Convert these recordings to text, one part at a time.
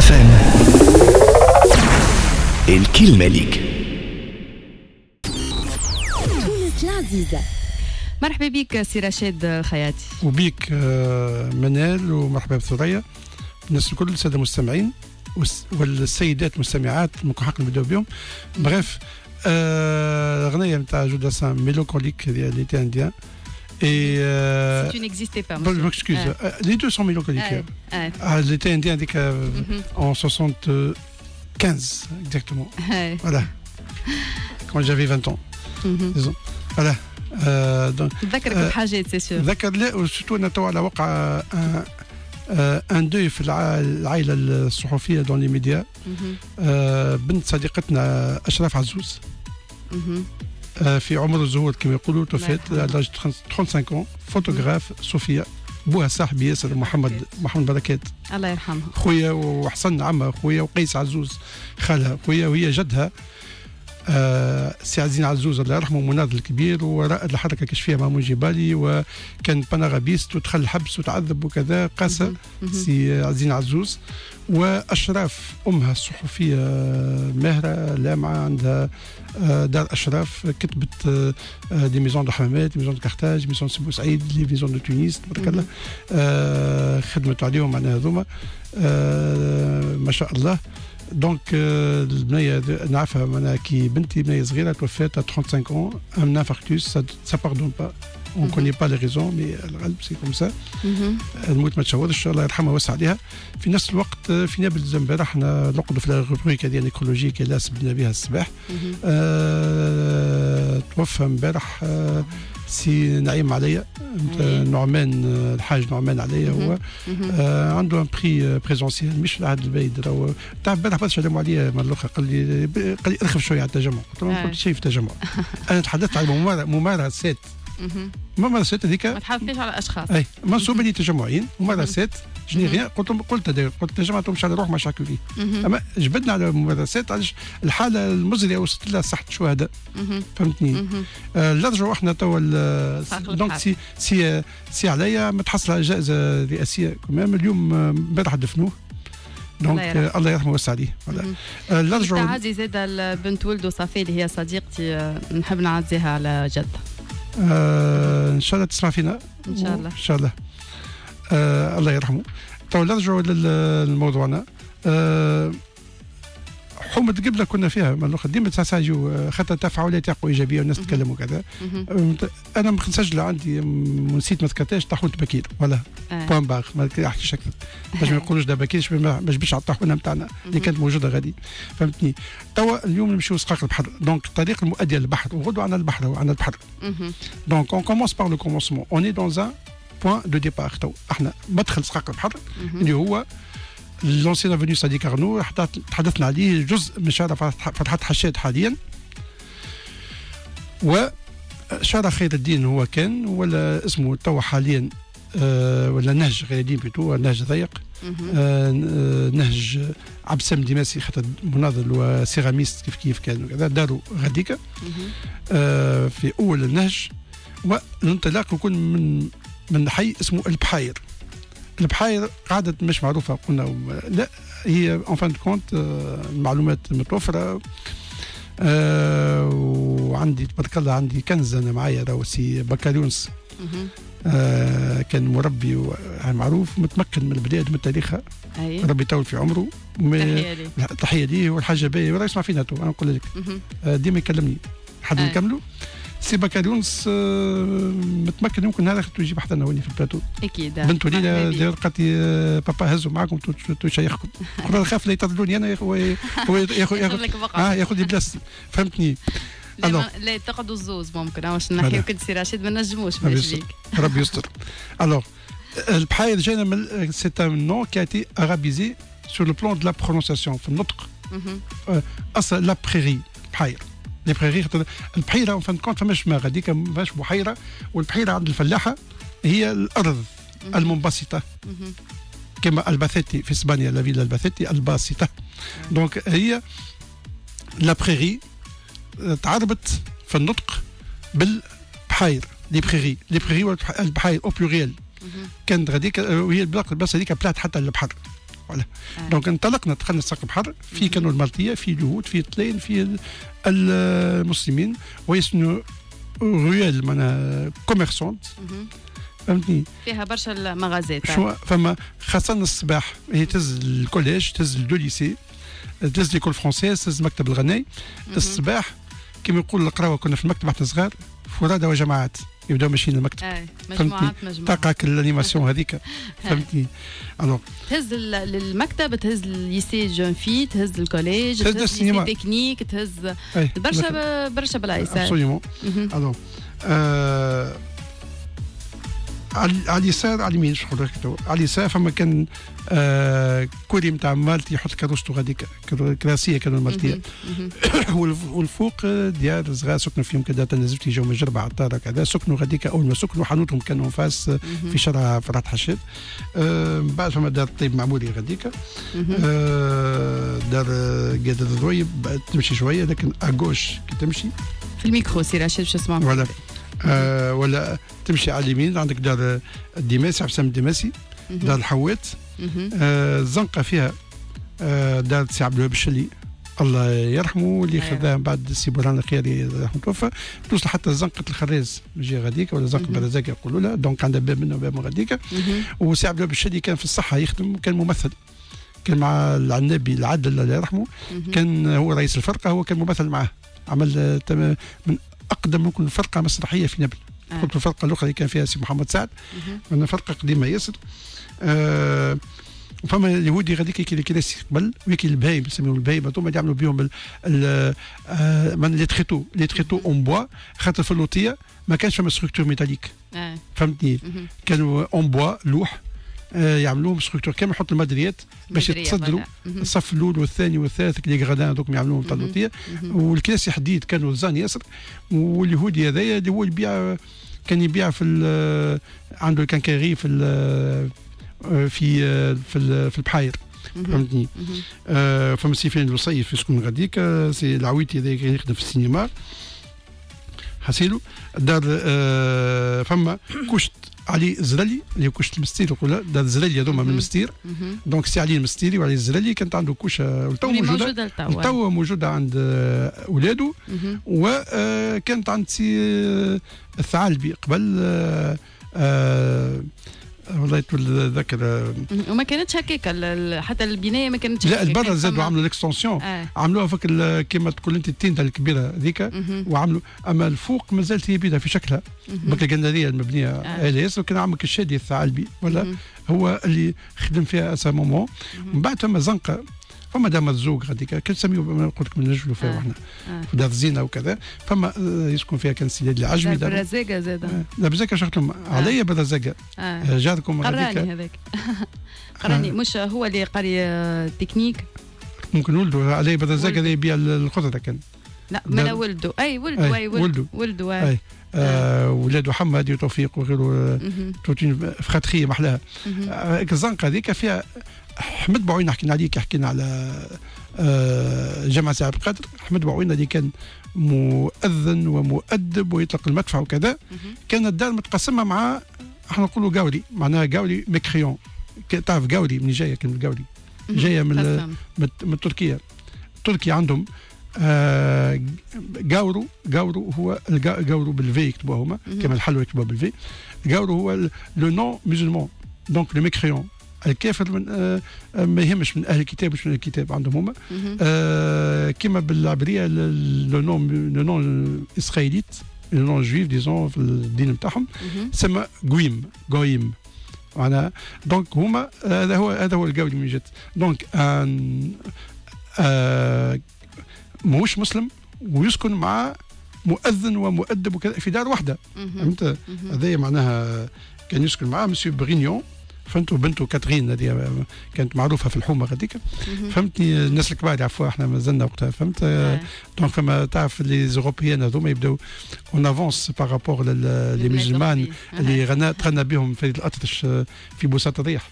FM. الكلمة ليك. تونس العزيزة. مرحبا بك سي رشاد الخياطي. وبيك منال، ومرحبا بثريا الناس الكل، الساده المستمعين والسيدات المستمعات ممكن حق نبداو بهم. بغيف الأغنية نتاع جو داسان ميلانكوليك اللي تي انديان. Et tu n'existais pas. Je m'excuse. Les deux sont mélancoliques. L'été indien en 75 exactement. Voilà. Quand j'avais 20 ans. Disons. Voilà. Donc. ذكرك بحاجات سي سور. ذكر لا وسورتو انا تو على وقع ان دوي في العائله الصحفيه دون لي ميديا. بنت صديقتنا اشرف عزوز. في عمر الزهور كما يقولوا، توفيت على 35 فوتوغراف صوفيا. بوها صاحبي ياسر محمد بركات الله يرحمها، خويا، وحسن عمها خويا، وقيس عزوز خالها خويا، وهي جدها سي عزين عزوز الله يرحمه، مناضل الكبير ورائد الحركه كشفيه مامون جبالي، وكان باناغابيست ودخل الحبس وتعذب وكذا. قاسه سي عزين عزوز. واشراف امها الصحفيه ماهره لامعه، عندها دار اشراف، كتبت دي ميزون دو حمامات، ميزون دو كارتاج، ميزون سي بوسعيد، لي ميزون دو تونس تبارك الله. خدمت عليهم معناها هذوما ما شاء الله. دونك البنيه نعرفها معناها كي بنتي بنيه صغيره توفات 35 ans un infarctus, ça pardonne pas. On ne connaît pas les raisons, mais الغالب سي كوم سا. الموت ما تشوضش، الله يرحمها ويوسع عليها. في نفس الوقت في نابلس امبارح احنا نقعدوا في الروبريك هذه نيكرولوجيك اللي سبنا بها الصباح. توفى امبارح سي نعيم عليا، نعمان الحاج نعمان عليا. هو عنده ان بري بريزونسيال مش في العهد البعيد. راهو تاع امبارح بس سلموا عليا من الاخر، قال لي ارخف شويه على التجمع. قلت له ما قلت شيء في التجمع. انا تحدثت على ممارسات. ممارسات هذيك ما تحدثنيش على اشخاص اي منسوبه لتجمعين ممارسات. جني غير قلت التجمع مش على روح مشاكل فيه. اما جبدنا على ممارسات علاش الحاله المزريه وصلت لها صحه الشهداء. فهمتني؟ لرجعوا احنا توا دونك سي عليا متحصل على جائزه رئاسيه كمان اليوم. امبارح دفنوه. دونك الله يرحمه ويوسع عليه. لرجعوا تعزي زاد البنت ولده صافي اللي هي صديقتي، نحب نعزيها على جد. ان شاء الله تسمع فينا ان شاء الله. ان شاء الله. الله يرحمه. تو نرجعوا لموضوعنا. حومة قبله كنا فيها من الاخر ديما تساجيو خاطر تفاعلات يقوا ايجابيه والناس تتكلموا كذا. انا مسجله عندي نسيت ما ذكرتهاش طاحونه بكير ولا بوان باغ ما نحكيش اكثر باش ما يقولوش ده بكير ما جبتش على الطاحونه نتاعنا اللي كانت موجوده غادي. فهمتني؟ توا اليوم نمشيو سقاق البحر، دونك الطريق المؤديه للبحر، وغدوه عندنا البحر وعندنا البحر. دونك اون كومونس بار لو كومونسمون، اون اي دون ان بوان دو ديبار. تو احنا مدخل سقاق البحر اللي هو لونسين افوني صديق ارنو، تحدثنا عليه جزء من شارع فتحة حشاد حاليا. وشارع خير الدين هو كان ولا اسمه توا حاليا ولا نهج خير الدين بيتو، نهج ضيق. نهج عبد السلام ديماسي خاطر مناضل وسيراميست كيف كان وكذا، داروا غاديكا في اول النهج. والانطلاق يكون من حي اسمه البحاير. البحاير قاعدة مش معروفة قلنا، لا هي اون فان كونت المعلومات متوفرة. وعندي تبارك الله عندي كنز انا معايا راهو سي بكاليونس. كان مربي معروف متمكن من البلاد من تاريخها. ربي يطول في عمره. تحية ليه والحاجة باهية وراه يسمع فينا تو. انا نقول لك ديما يكلمني حد نكملوا. سي بكاليونس متمكن يمكن نهار اخر تجي بحثنا هوني في البلاتو. اكيد بنت وليده قالت لي بابا هزوا معاكم تشيخكم. قلت له خاف لا يطردوني انا هو ياخذ لي بلاصتي. فهمتني؟ لا تقعدوا الزوز ممكن واش نحكيو كنت سي رشيد ما نجموش باش بيك. ربي يستر. الوغ البحاير جاينا من سي ان نو كي اتي ارابيزي سور لو بلان دو لا برونونسياسيون في النطق. اصلا لا بريري بحاير لي بريري. البحيره فان كونت فماش ما غاديك ما فيهاش بحيره، والبحيره عند الفلاحه هي الارض المنبسطه كما الباثيتي في اسبانيا، لا فيلا الباثيتي الباسطه. دونك هي لا بريري تعربت في النطق بالبحاير. لي بريري والبحاير او بلوريال كانت غاديك، وهي البلاصه هذيك بلات حتى البحر. فوالا. دونك انطلقنا دخلنا الساق البحر في كانوا المالطيه في اليهود في الطلين في المسلمين ويسنو رويال معناها كوميرسونت فهمتني فيها برشا المغازات فما خاصه الصباح هي تهز الكوليج تهز الدو ليسي تهز ليكول فرونسيز تهز مكتب الغناي الصباح كما يقول القراوه كنا في المكتب احنا صغار فرادى وجماعات يبداو ماشيين للمكتب مجموعات تقعك الانيماسيون هذيك فهمتني الوغ تهز للمكتب تهز الليسي جون في تهز الكوليج تهز السينما تكنيك تهز برشا بلايص ابسوليومون الوغ على اليسار على اليمين شغل على اليسار فما كان كوري نتاع مالتي يحط كروستو غاديك كراسيه كانوا المالتيه والفوق ديار صغار سكنوا فيهم كذا تنزلت جو من جربه عطاره كذا سكنوا غاديك اول ما سكنوا حانوتهم كانوا فاس في شارع فرات حشاد بعد فما دار طيب معمولي غاديك دار قادر الضويب تمشي شويه لكن اغوش كي تمشي في الميكرو سي رشيد باش تسمع ولا ولا تمشي على اليمين عندك دار الدماسي عبد السلام الدماسي دار الحوات الزنقه فيها دار سي عبد الوهاب الشلي الله يرحمه اللي خذاها بعد سي برهان الخيري رحمه توفى توصل حتى زنقه الخراز جي غاديك ولا زنقه برزاق يقولوا لها دونك عندها باب منه وباب غاديك وسي عبد الوهاب الشلي كان في الصحه يخدم كان ممثل كان مع العنابي العدل الله يرحمه كان هو رئيس الفرقه هو كان ممثل معاه عمل من اقدم ممكن فرقه مسرحيه في نابل قلت الفرقه الاخرى اللي كان فيها سي محمد سعد من فرقه قديمه ياسر فما اليهودي غاديك كي كلاسي قبل ويكي البهايم يسميوهم البهايم هذوما اللي يعملوا بهم لي تريتو اون بوا خاطر في اللوطيه ما كانش فما ستركتور ميتاليك فهمتني كانوا اون بوا لوح يعملوهم ستركتور كامل يحط المدريات باش يتصدروا الصف الاول والثاني والثالث لي غرادان هذوك يعملوهم تاع اللوطيه والكلاسي حديد كانوا زان ياسر واليهودي هذايا اللي هو يبيع كان يبيع في عنده كان كاري في البحاير فهمتني فما سيفين الوصيف يسكن غاديك سي العويتي هذا كان يخدم في السينما حسيلو دار فما كشت علي زرلي اللي كشت المستير يقول دار زرلي هذوما من المستير دونك سي علي المستيري وعلي الزرلي كانت عنده كوشه تو موجوده تو موجوده عند اولاده وكانت عند سي الثعالبي قبل والله تقول ذاكر وما كانتش هكاك حتى البنايه ما كانتش لا البرا زادوا عملوا الاكستنسيون عملوها فك كما تقول انت التيندا الكبيره هذيك وعملوا اما الفوق ما زالت هي بيضاء في شكلها بك الجندريه المبنيه الياس وكان عمك الشادي الثعالبي ولا هو اللي خدم فيها اسا مومون من بعد فما زنقه فما دام الزوق غاديك كان نسميو قلت لكم نجلوا فيها وحنا في دار زينه وكذا فما يسكن فيها كان سي اللي عجبي دار برزاقه زاد لا برزاقه شفتهم عليا برزاقه جاركم قراني هذاك قراني مش هو اللي قاري تكنيك ممكن ولده علي برزاقه اللي يبيع الخضره كان لا ما ولده اي ولده اي ولاد محمد وتوفيق وغيره توتين فخاتخيه محلاها الزنقه هذيك فيها حمد بعوينه حكينا عليه حكينا على جامعة سعد القادر حمد بعوينه اللي كان مؤذن ومؤدب ويطلق المدفع وكذا كانت الدار متقسمه مع احنا نقولوا قاولي معناها قاولي ميكريون تعرف قاولي من جايه كلمه قاولي جايه من تركيا تركيا عندهم قاورو هو القاورو بالفي يكتبوها هما كما الحلوى يكتبوها بالفي قاورو هو لو نون مسلمون دونك لو ميكريون الكافر من ما يهمش من اهل الكتاب مش من الكتاب عندهم هما كما بالعبريه لو نون اسرائيليت لو نون جويف ديزون في الدين نتاعهم سما غويم معناها دونك هما هذا هو القول من جد دونك ماهوش مسلم ويسكن مع مؤذن ومؤدب وكذا في دار واحده فهمت هذايا معناها كان يسكن معاه مسيو برينيون فهمتوا بنته كاترين هذه كانت معروفه في الحومه غاديك فهمتني الناس الكبار يعرفوها احنا مازلنا وقتها فهمت دونك فما تعرف لي زوروبيان هذوما يبداو اون افونس بارابور لي مسلمان اللي تغنى بهم في الاطرش في بوسات الريح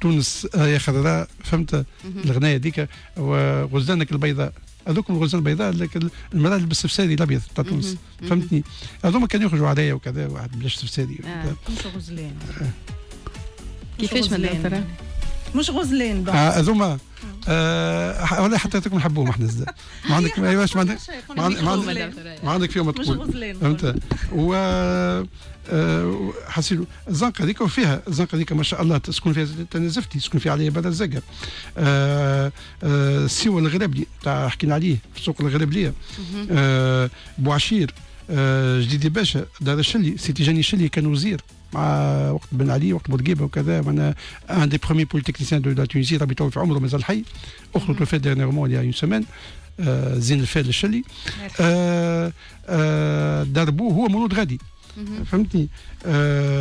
تونس يا خضراء فهمت الغنايه هذيك وغزلانك البيضاء هذوك الغزلان البيضاء لكن المراه اللي بالسفساري الابيض تاع تونس فهمتني هذوما كانوا يخرجوا عليا وكذا واحد بلاش سفساري كنت غزلان كيفاش من مش غزلان هذوما والله حطيتكم نحبوهم احنا زاد ما عندك ايواش ما عندك فيهم تقول فهمت و حسيلو الزنقه هذيك وفيها الزنقه هذيك ما شاء الله تسكن فيها تنزفتي تسكن فيها عليها بدر الزقر السيوه الغربلي تاع حكينا عليه في سوق الغربليه بوعشير جديدي باشا دار الشلي سيتي جاني الشلي كان وزير مع وقت بن علي وقت بورقيبه وكذا وانا ان دي بروميي بوليتكنيسيان دو لا تونيزي ربي يطول في عمره مازال حي اخته توفات ديرنيغمون يا اون سيمين زين الفال الشلي دار بوه هو مولود غادي فهمتني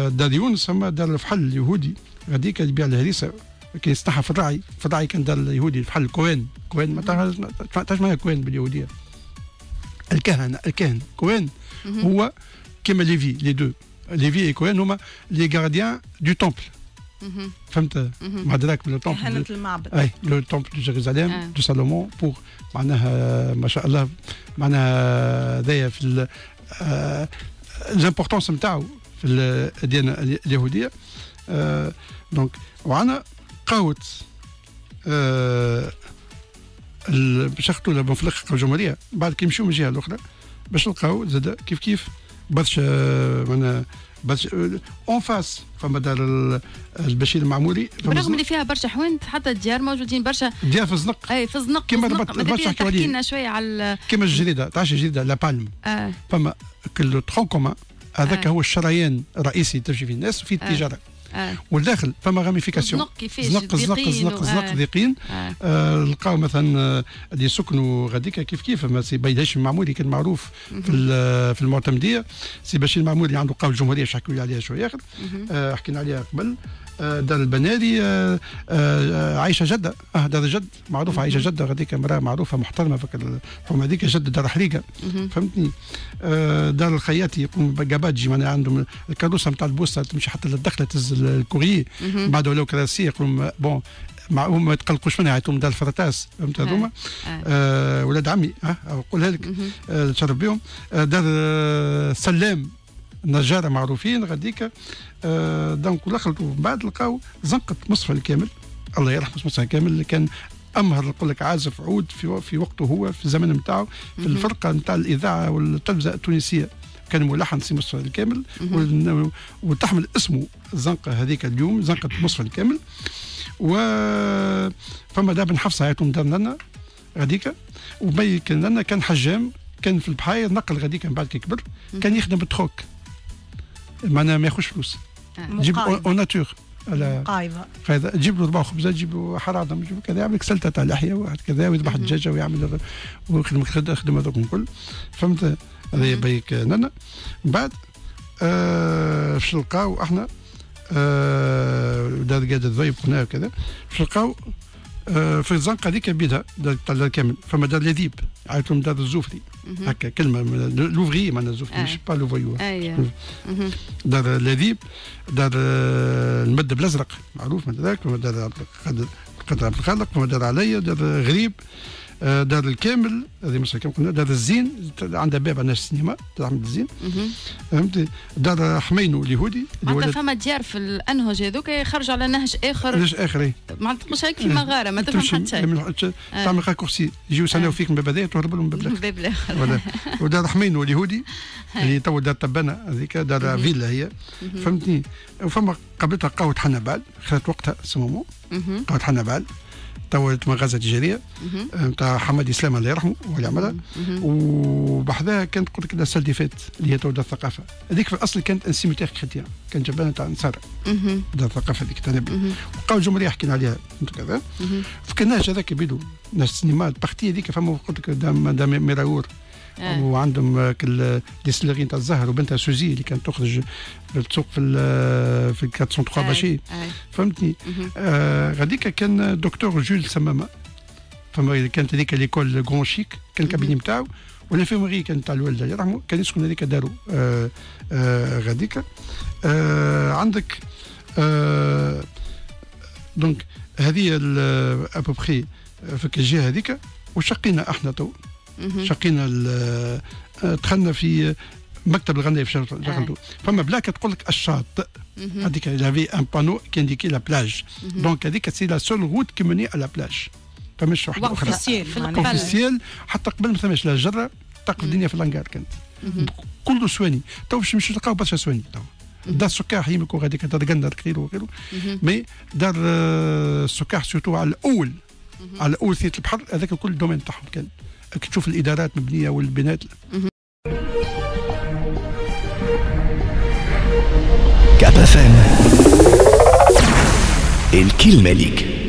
دار يونس اما دار الفحل اليهودي غاديك اللي يبيع الهريسه كي يستحى في الراعي كان دار اليهودي الفحل كوين ما تعرفش معناها كوين باليهوديه الكاهن كوين هو كيما ليفي لي دو ليفي اي كوين هما لي غارديان دو تمبل فهمت مع دراك لو تمبل كهنة المعبد اي لو تمبل دو جيروزاليم دو سالومون بور معناها ما شاء الله معناها هذايا في الامبورطونس نتاعو في الديانه اليهوديه دونك وعنا قاوت باش ياخذوا لهم في الاخر الجمهوريه بعد كي يمشيو من الجهه الاخرى باش نلقاو زاد كيف برشا معناها برشا اون فاس فما دار البشير المعموري برغم اللي فيها برشا حوانت حتى الديار موجودين برشا ديار في الزنق اي في الزنق كيما تحكي لنا شويه على كيما الجريده تعرفش الجريده لا بالم فما كل ترون كومان هذاك هو الشريان الرئيسي تمشي فيه الناس وفيه التجاره والداخل فما غاميفيكاسيون زنق ضيقين لقاو مثلا اللي يسكنوا غاديك كيف ما سي بيداش المعموري كان معروف في المعتمديه سي بشير المعموري اللي عنده قاو الجمهوريه باش نحكيو عليها شويه اخر حكينا عليها قبل دار البنادي عايشه جده دار الجد معروفه عايشه جده غاديك امراه معروفه محترمه فكر هذيك جده دار حريقه فهمتني دار الخياطي يقوم بقباجي معناها عندهم الكروسه نتاع البوسطه تمشي حتى للدخله تهز الكوريي بعد ولو كراسي يقوم بون معهم ما يتقلقوش منها يعيطوا دار الفرطاس فهمت هذوما ولاد عمي اقولها لك تشرف بهم دار سلام نجاره معروفين غاديك دونك ولخلطوا بعد لقاو زنقه مصفى الكامل الله يرحمه مصفى الكامل اللي كان امهر نقول لك عازف عود في وقته هو في الزمن نتاعو في الفرقه نتاع الاذاعه والتلفزه التونسيه كان ملحن سي مصفى الكامل وتحمل اسمه الزنقه هذيك اليوم زنقه مصفى الكامل و فما دار بن حفصه عيطوا دار لنا غاديك وبي كان لنا كان حجام كان في البحاير نقل غاديك من بعد كي كبر كان يخدم بالتخوك معناها ما ياخذش فلوس جيب اون ناتور قايضه تجيب له 4 خبزات تجيب له حراضه تجيب كذا يعمل لك سلطه تاع لحيه واحد كذا ويذبح الدجاجه ويعمل ويخدم هذوك الكل فهمت هذا يبيك لنا من بعد باش نلقاو احنا دار قاعد الضيب قلنا وكذا باش نلقاو في الزنقه هذيك بيدها دار كامل فما دار لذيب عيطوا دار الزوفري هكا كلمه لوفري معناها الزوفري مش با لو فويو دار لذيب دار المد بالازرق معروف من ذاك فما دار قدر عبد الخالق فما دار عليا دار غريب دار الكامل هذه مثلا كما قلنا دار الزين عندها باب عندها السينما دار احمد الزين فهمتي دار حمينو اليهودي معناتها فما ديار في الانهج هذوك يخرج على نهج اخر معناتها تقولش هيك في مغاره ما تفهم حتى شيء تعمل كرسي يجيو سنه فيك من باب هذايا تهرب لهم من باب الاخر ودار حمينو اليهودي اللي تو دار تبانه هذيك دار فيلا هي فهمتني وفما قبلتها قهوه حنبال خذت وقتها سمومو قهوه حنبال تولت مغازه تجاريه نتاع حمادي اسلام الله يرحمه هو اللي عملها وبحذاها كانت قلت لك سال دي فيت اللي هي تو دار الثقافه هذيك في الاصل كانت انسيميتير كريتيان كان جبانه تاع نصارى دار الثقافه هذيك تاع وقاو الجمهوريه حكينا عليها كذا في كناش هذاك يبيدوا ناس السينما البارتي هذيك فما قلت لك دام ميراور وعندهم ديسلري نتاع الزهر وبنتها سوزي اللي كانت تخرج تسوق في 403 باشي فهمتني غاديك كان دكتور جول سمامه فما كانت هذيك ليكول غون شيك كان الكابيني نتاعو والانفيرمري كان تاع الوالده يرحمه كان يسكن هذيك دارو غاديك عندك دونك هذه ابوبخي في الجهه هذيك وشقينا احنا تو شقينا دخلنا في مكتب الغناء في شرطه فما بلاكه تقول لك الشاط هذيك جافي ان بانو كي انديكي لا بلاج دونك هذيك سي لا سول روت كي مني على بلاج فماش واحده اخرى اوفيسيال حتى قبل ما ثماش لا جره تقف الدنيا في الانكار كانت كله سواني تو باش تلقاو برشا سواني تو دار السكاح يمكن غاديك دار قندر كثير وغيره مي دار السكاح سورتو على الاول على الاول ثيت البحر هذاك كل الدومين تاعهم كان تشوف الادارات مبنيه والبنات كاب اف ام الكلمه ليك